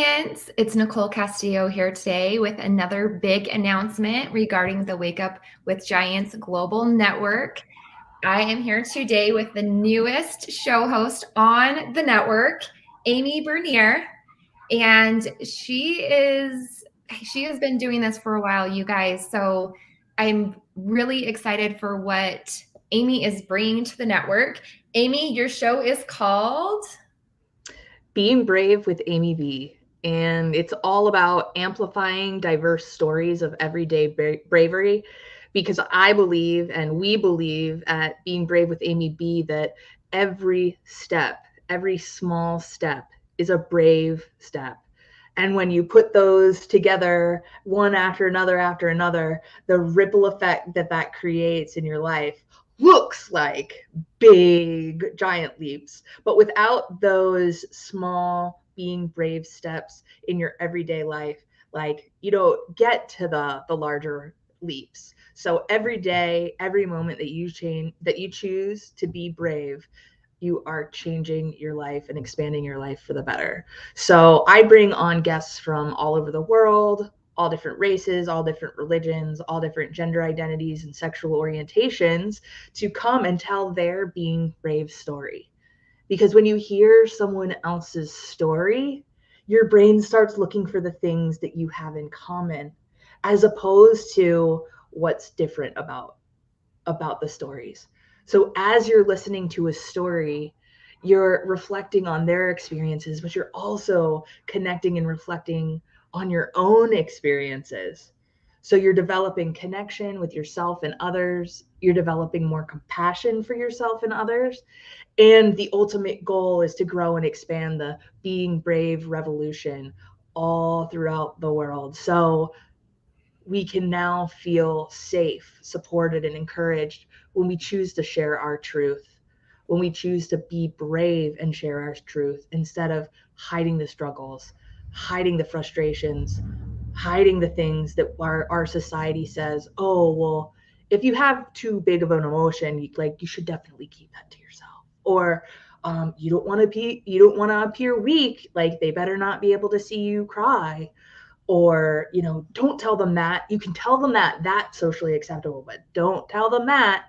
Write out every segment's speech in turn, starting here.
It's Nicole Castillo here today with another big announcement regarding the Wake Up with Giants Global Network. I am here today with the newest show host on the network, Amy Bernier, and she has been doing this for a while, you guys. So I'm really excited for what Amy is bringing to the network. Amy, your show is called Being Brave with Amy B. And it's all about amplifying diverse stories of everyday bravery because I believe and we believe at Being Brave with Amy B that every step, every small step is a brave step. And when you put those together, one after another, the ripple effect that that creates in your life looks like big, giant leaps. But without those small, being brave steps in your everyday life, like you don't get to the larger leaps. So every day, every moment that you choose to be brave, you are changing your life and expanding your life for the better. So I bring on guests from all over the world, all different races, all different religions, all different gender identities and sexual orientations to come and tell their being brave story. Because when you hear someone else's story, your brain starts looking for the things that you have in common as opposed to what's different about the stories. So as you're listening to a story, you're reflecting on their experiences, but you're also connecting and reflecting on your own experiences. So you're developing connection with yourself and others. You're developing more compassion for yourself and others. And the ultimate goal is to grow and expand the being brave revolution all throughout the world. So we can now feel safe, supported, and encouraged when we choose to share our truth, when we choose to be brave and share our truth instead of hiding the struggles, hiding the frustrations, hiding the things that our society says, oh, well, if you have too big of an emotion, you should definitely keep that to yourself. Or you don't want to appear weak, like they better not be able to see you cry, or don't tell them that. You can tell them that that's socially acceptable, but don't tell them that.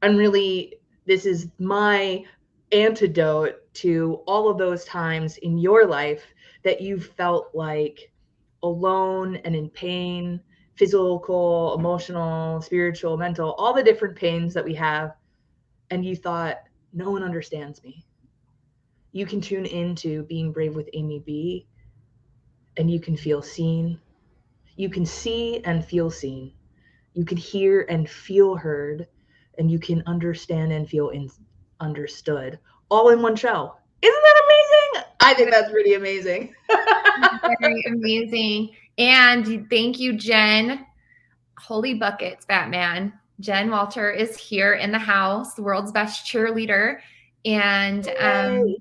And really, this is my antidote to all of those times in your life that you felt like alone and in pain, physical, emotional, spiritual, mental, all the different pains that we have, and you thought no one understands me. You can tune into Being Brave with Amy B, and you can feel seen. You can see and feel seen. You can hear and feel heard, and you can understand and feel understood, all in one show. Isn't that amazing? I think that's pretty amazing. very amazing. And thank you, Jen. Holy buckets, Batman. Jen Walter is here in the house, the world's best cheerleader. And Yay.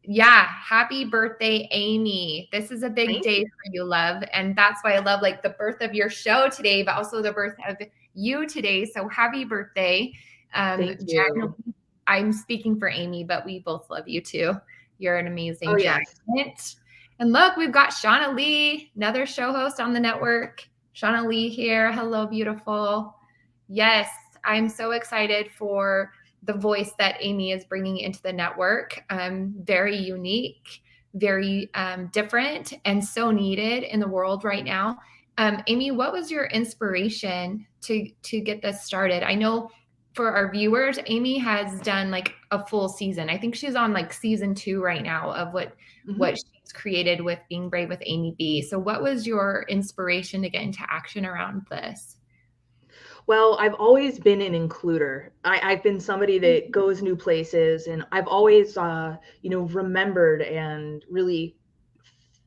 yeah, happy birthday, Amy. This is a big Thank day you. for you, love. And that's why I love like the birth of your show today, but also the birth of you today. So happy birthday. Thank Jen, you. I'm speaking for Amy, but we both love you too. You're an Oh, amazing giant. yes. And look, we've got Shauna Lee, another show host on the network. Shauna Lee here. Hello, beautiful. Yes, I'm so excited for the voice that Amy is bringing into the network. Very unique, very different, and so needed in the world right now. Amy, what was your inspiration to get this started? I know for our viewers, Amy has done like a full season. I think she's on like season 2 right now of what Mhm. she's created with Being Brave with Amy B. So, what was your inspiration to get into action around this? Well, I've always been an includer. I've been somebody that goes new places, and I've always, remembered and really,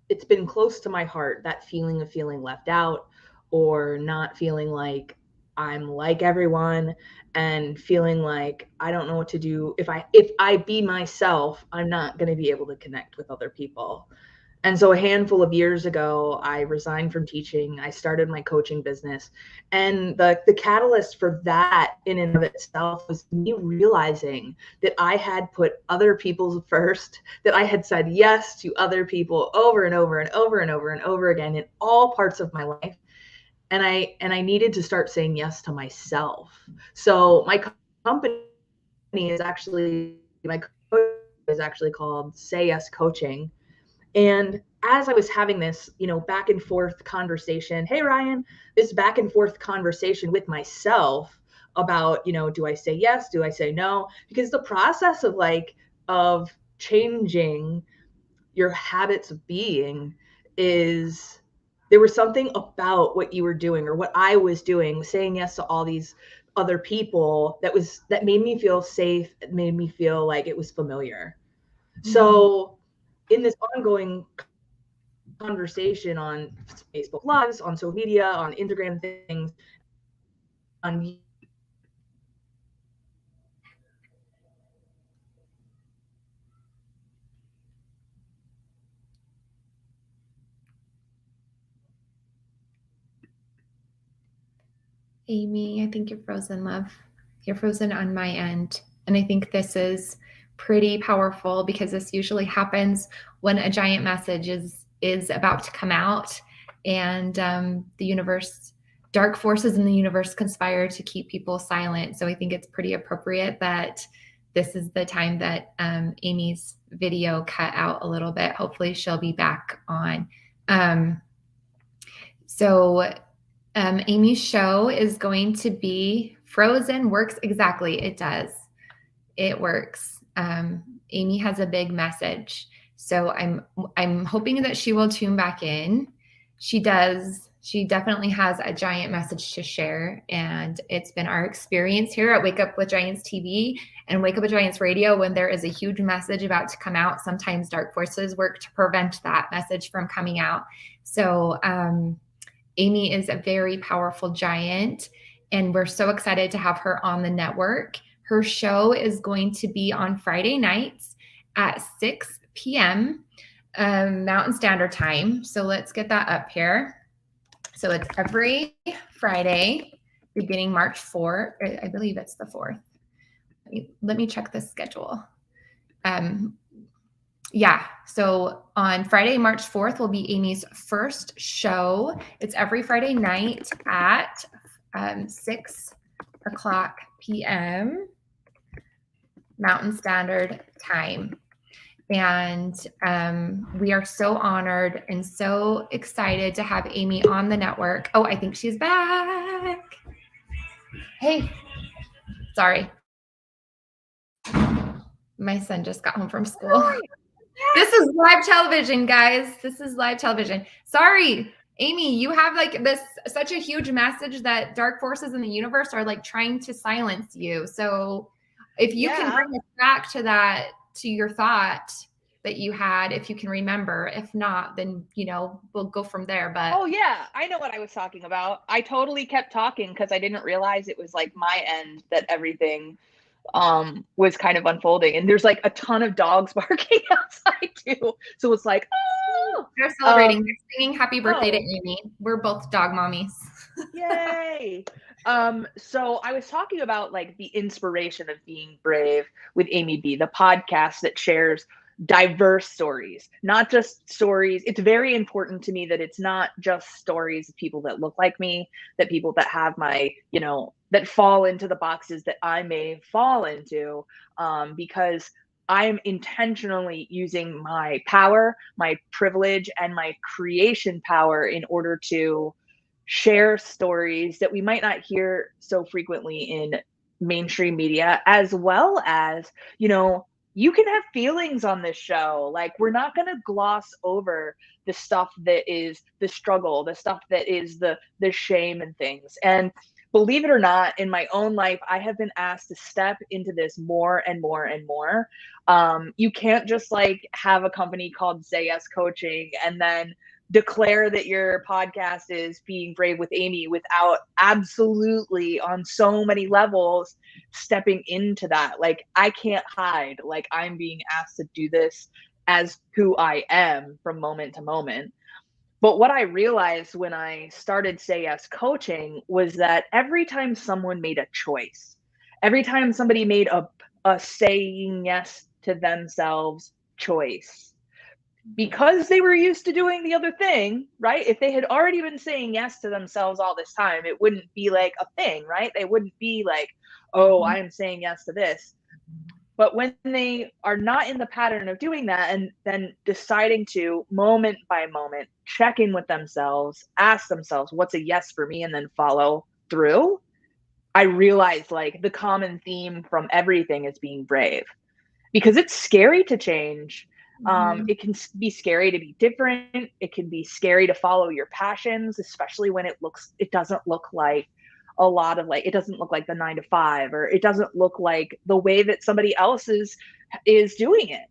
it's been close to my heart, that feeling of feeling left out or not feeling like I'm like everyone, and feeling like I don't know what to do. If I be myself, I'm not going to be able to connect with other people. And so a handful of years ago, I resigned from teaching. I started my coaching business. And the catalyst for that in and of itself was me realizing that I had put other people first, that I had said yes to other people over and over and over and over and over again in all parts of my life. And I needed to start saying yes to myself. So my company is actually my coach is actually called Say Yes Coaching. And as I was having this, back and forth conversation, hey Ryan, this back and forth conversation with myself about, do I say yes? Do I say no? Because the process of changing your habits of being is, there was something about what you were doing or what I was doing, saying yes to all these other people that made me feel safe. It made me feel like it was familiar. Mm-hmm. So in this ongoing conversation on Facebook Lives, on social media, on Instagram things, on Amy, I think you're frozen, love. You're frozen on my end. And I think this is pretty powerful because this usually happens when a giant message is about to come out, and the universe, dark forces in the universe conspire to keep people silent. So I think it's pretty appropriate that this is the time that Amy's video cut out a little bit. Hopefully she'll be back on. Amy's show is going to be Frozen. Works exactly. It does. It works. Amy has a big message. So I'm hoping that she will tune back in. She does. She definitely has a giant message to share. And it's been our experience here at Wake Up with Giants TV and Wake Up with Giants Radio, when there is a huge message about to come out, sometimes dark forces work to prevent that message from coming out. So, Amy is a very powerful giant, and we're so excited to have her on the network. Her show is going to be on Friday nights at 6 p.m. Mountain Standard Time. So let's get that up here. So it's every Friday beginning March 4th. I believe it's the 4th. Let me check the schedule. So on Friday, March 4th will be Amy's first show. It's every Friday night at 6 o'clock p.m. Mountain Standard Time. And we are so honored and so excited to have Amy on the network. Oh, I think she's back. Hey, sorry. My son just got home from school. This is live television, guys. This is live television. Sorry, Amy, you have such a huge message that dark forces in the universe are trying to silence you. So if you can bring us back to that, to your thought that you had, if you can remember. If not, then, we'll go from there. But oh yeah, I know what I was talking about. I totally kept talking because I didn't realize it was my end that everything was kind of unfolding, and there's a ton of dogs barking outside too, so it's oh, they're celebrating. They're singing happy birthday to Amy. We're both dog mommies. Yay. So I was talking about the inspiration of being brave with Amy B, the podcast that shares diverse stories, not just stories. It's very important to me that it's not just stories of people that look like me, that people that have my, that fall into the boxes that I may fall into, because I'm intentionally using my power, my privilege, and my creation power in order to share stories that we might not hear so frequently in mainstream media, as well as, you can have feelings on this show. We're not going to gloss over the stuff that is the struggle, the stuff that is the shame and things. And believe it or not, in my own life, I have been asked to step into this more and more and more. You can't just have a company called Say Yes Coaching and then declare that your podcast is Being Brave with Amy without absolutely, on so many levels, stepping into that. I can't hide. I'm being asked to do this as who I am from moment to moment. But what I realized when I started Say Yes coaching was that every time someone made a choice, every time somebody made a saying yes to themselves choice, because they were used to doing the other thing, right? If they had already been saying yes to themselves all this time, it wouldn't be like a thing, right? They wouldn't be like, oh, I am saying yes to this. But when they are not in the pattern of doing that and then deciding to moment by moment check in with themselves, ask themselves, what's a yes for me, and then follow through, I realized like the common theme from everything is being brave, because it's scary to change. It can be scary to be different. It can be scary to follow your passions, especially when it doesn't look like a lot of like, it doesn't look like the 9 to 5, or it doesn't look like the way that somebody else is doing it.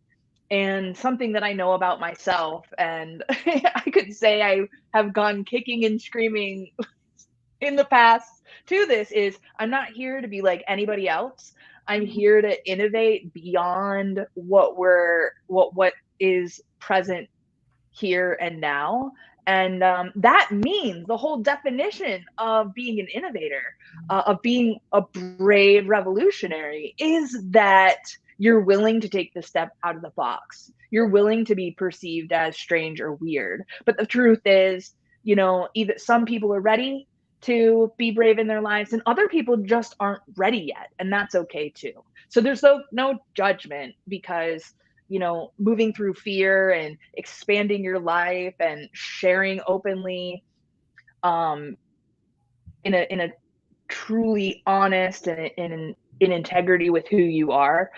And something that I know about myself, and I could say I have gone kicking and screaming in the past to this, is I'm not here to be like anybody else. I'm here to innovate beyond what is present here and now. And that means the whole definition of being an innovator, of being a brave revolutionary, is that you're willing to take the step out of the box. You're willing to be perceived as strange or weird. But the truth is, either some people are ready to be brave in their lives and other people just aren't ready yet. And that's okay too. So there's no judgment, because moving through fear and expanding your life and sharing openly, in a truly honest and in integrity with who you are,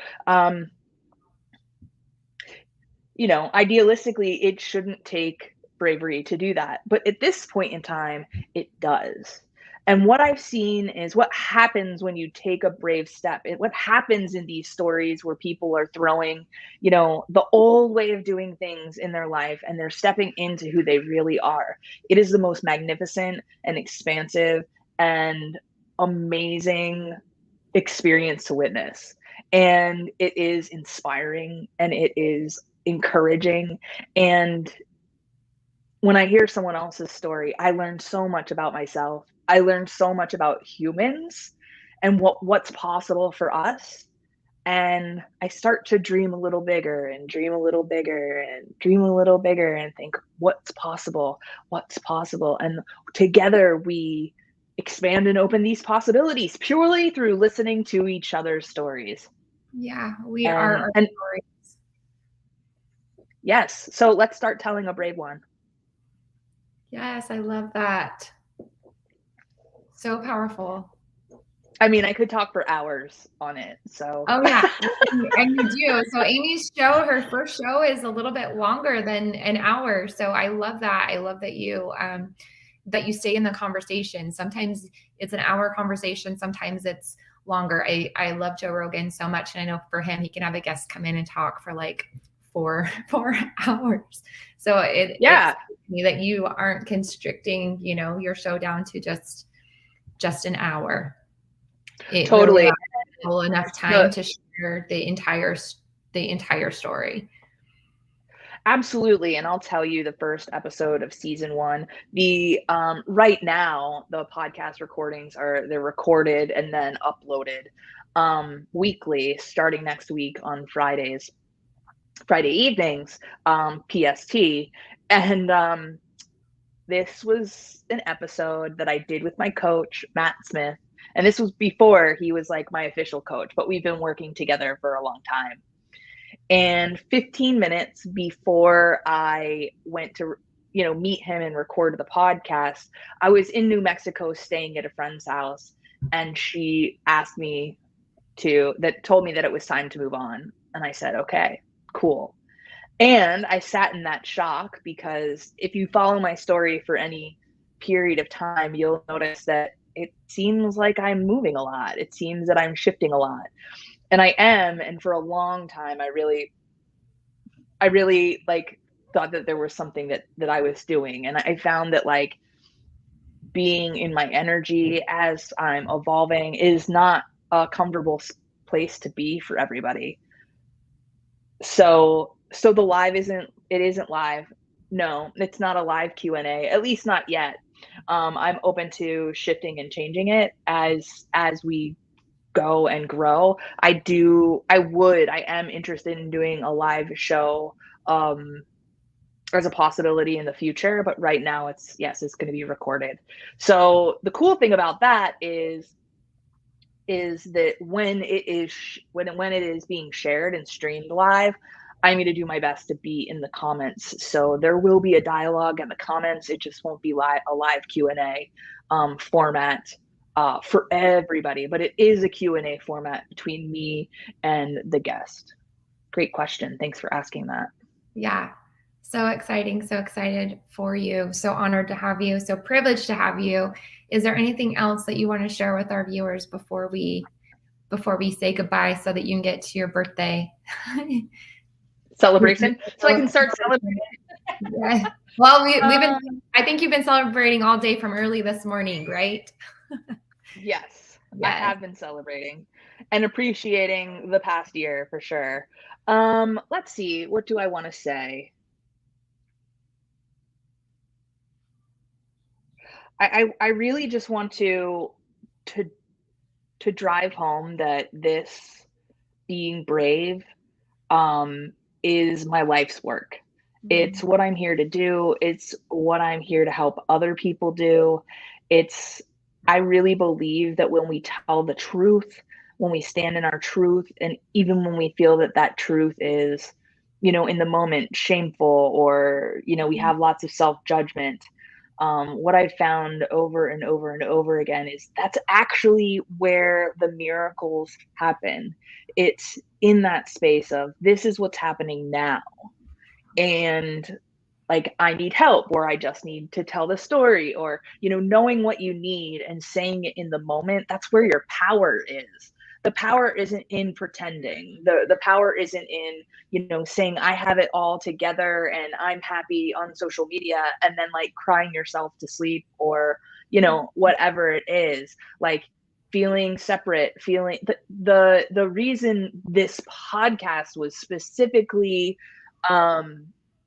idealistically, it shouldn't take bravery to do that. But at this point in time, it does. And what I've seen is what happens when you take a brave step. What happens in these stories where people are throwing, the old way of doing things in their life, and they're stepping into who they really are. It is the most magnificent and expansive and amazing experience to witness. And it is inspiring and it is encouraging. And when I hear someone else's story, I learn so much about myself. I learned so much about humans and what's possible for us. And I start to dream a little bigger and dream a little bigger and dream a little bigger and think, what's possible? What's possible? And together we expand and open these possibilities purely through listening to each other's stories. Yeah, we are our stories. Yes. So let's start telling a brave one. Yes, I love that. So powerful. I mean, I could talk for hours on it. So. Oh yeah, and you do. So Amy's show, her first show, is a little bit longer than an hour. So I love that. I love that you stay in the conversation. Sometimes it's an hour conversation. Sometimes it's longer. I love Joe Rogan so much, and I know for him, he can have a guest come in and talk for like four hours. So it's me that you aren't constricting, your show down to just an hour. It totally really enough time to share the entire story. Absolutely. And I'll tell you, the first episode of season 1, the right now the podcast recordings they're recorded and then uploaded weekly, starting next week on Friday evenings, PST. And this was an episode that I did with my coach, Matt Smith. And this was before he was like my official coach, but we've been working together for a long time. And 15 minutes before I went to, meet him and record the podcast, I was in New Mexico staying at a friend's house. And she told me that it was time to move on. And I said, okay, cool. And I sat in that shock, because if you follow my story for any period of time, you'll notice that it seems like I'm moving a lot. It seems that I'm shifting a lot. And I am. And for a long time, I really like thought that there was something that I was doing. And I found that like being in my energy as I'm evolving is not a comfortable place to be for everybody. So So the live isn't live. No, it's not a live Q&A, at least not yet. I'm open to shifting and changing it as we go and grow. I am interested in doing a live show as a possibility in the future, but right now it's going to be recorded. So the cool thing about that is that when it is being shared and streamed live, I'm going to do my best to be in the comments. So there will be a dialogue in the comments. It just won't be a live Q&A format for everybody, but it is a Q&A format between me and the guest. Great question. Thanks for asking that. Yeah. So exciting. So excited for you. So honored to have you. So privileged to have you. Is there anything else that you want to share with our viewers before we say goodbye so that you can get to your birthday? Celebration. So I can start celebrating. Yeah. Well, I think you've been celebrating all day from early this morning, right? Yes. I have been celebrating and appreciating the past year for sure. Let's see. What do I want to say? I really just want to drive home that this being brave is my life's work. Mm-hmm. It's what I'm here to do. It's what I'm here to help other people do. I really believe that when we tell the truth, when we stand in our truth, and even when we feel that truth is, in the moment shameful, or, we have lots of self-judgment, what I've found over and over and over again is that's actually where the miracles happen. It's in that space of, this is what's happening now. And like, I need help, or I just need to tell the story, or, knowing what you need and saying it in the moment, that's where your power is. The power isn't in pretending. The power isn't in, saying I have it all together and I'm happy on social media, and then like crying yourself to sleep, or, whatever it is, like feeling separate, feeling the reason this podcast was specifically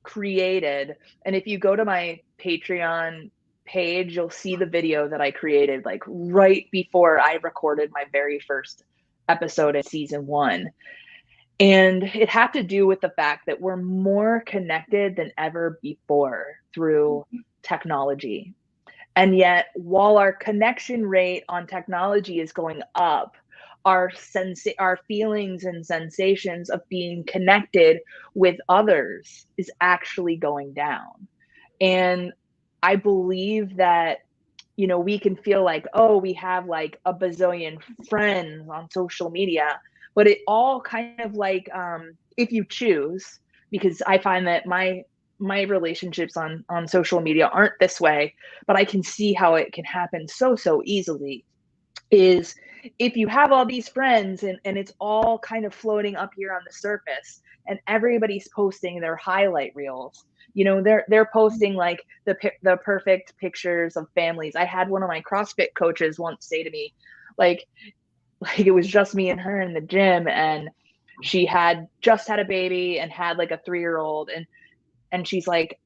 created. And if you go to my Patreon page, you'll see the video that I created like right before I recorded my very first episode in season 1. And it had to do with the fact that we're more connected than ever before through technology. And yet, while our connection rate on technology is going up, our feelings and sensations of being connected with others is actually going down. And I believe that, we can feel like, oh, we have like a bazillion friends on social media, but it all kind of like, if you choose, because I find that my relationships on social media aren't this way, but I can see how it can happen so easily, is if you have all these friends and it's all kind of floating up here on the surface, and everybody's posting their highlight reels, they're posting like the perfect pictures of families. I had one of my CrossFit coaches once say to me, like it was just me and her in the gym, and she had just had a baby and had like a 3-year-old, and she's like,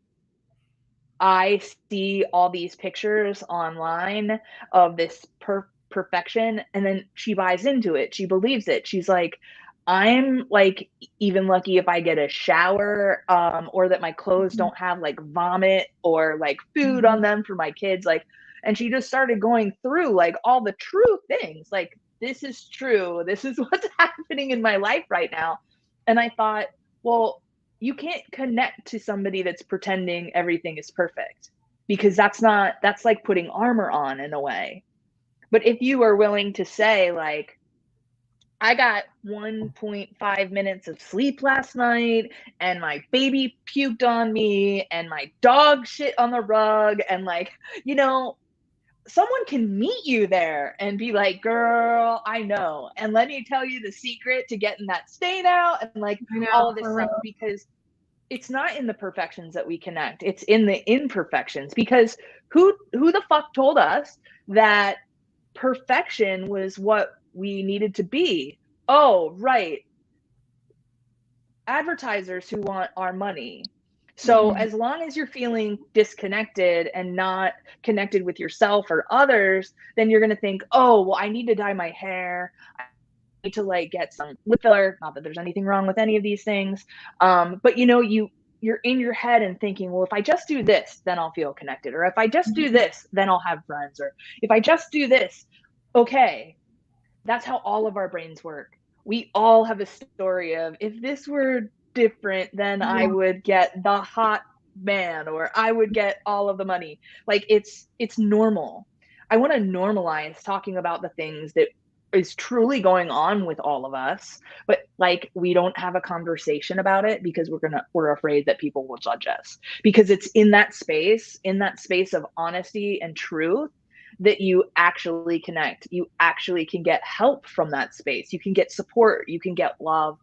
I see all these pictures online of this perfection, and then she buys into it. She believes it. She's like, I'm like even lucky if I get a shower, or that my clothes don't have like vomit or like food on them for my kids. Like, and she just started going through like all the true things. Like, this is true. This is what's happening in my life right now. And I thought, well, you can't connect to somebody that's pretending everything is perfect, because that's like putting armor on in a way. But if you are willing to say like, I got 1.5 minutes of sleep last night, and my baby puked on me, and my dog shit on the rug, and like, someone can meet you there and be like, girl, I know. And let me tell you the secret to getting that stain out, and like all of this stuff, because it's not in the perfections that we connect. It's in the imperfections, because who the fuck told us that perfection was what we needed to be? Oh, right. advertisers who want our money. So Mhm. as long as you're feeling disconnected and not connected with yourself or others, then you're going to think, oh, well, I need to dye my hair. I need to like get some lip filler. Not that there's anything wrong with any of these things. But you're in your head and thinking, well, if I just do this, then I'll feel connected. Or if I just do this, then I'll have friends. Or if I just do this, okay. That's how all of our brains work. We all have a story of, if this were different, then I would get the hot man, or I would get all of the money. Like it's normal. I want to normalize talking about the things that is truly going on with all of us, but like we don't have a conversation about it because we're afraid that people will judge us, because it's in that space of honesty and truth that you actually connect. You actually can get help from that space. You can get support, you can get love,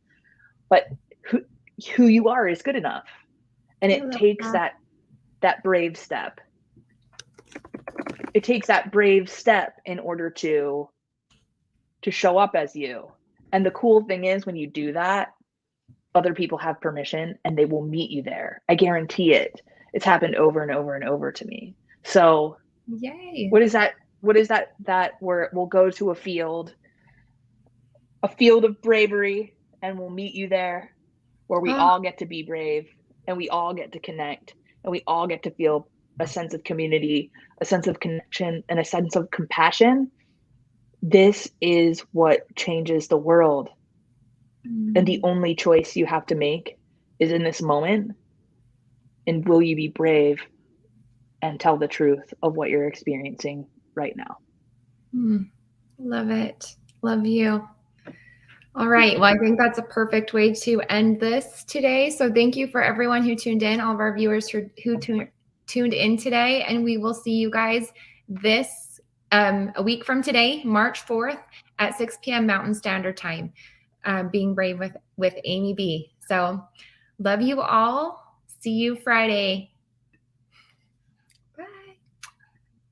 but who you are is good enough. And it takes that brave step. It takes that brave step in order to show up as you. And the cool thing is, when you do that, other people have permission and they will meet you there. I guarantee it. It's happened over and over and over to me. So Yay. What is that where we'll go to a field of bravery, and we'll meet you there, where we all get to be brave, and we all get to connect, and we all get to feel a sense of community, a sense of connection, and a sense of compassion. This is what changes the world. And the only choice you have to make is in this moment. And will you be brave and tell the truth of what you're experiencing right now? Love it. Love you. All right. Well, I think that's a perfect way to end this today. So thank you for everyone who tuned in, all of our viewers who tuned in today. And we will see you guys this a week from today, March 4th at 6 p.m. Mountain Standard Time, Being Brave with Amy B. So love you all. See you Friday.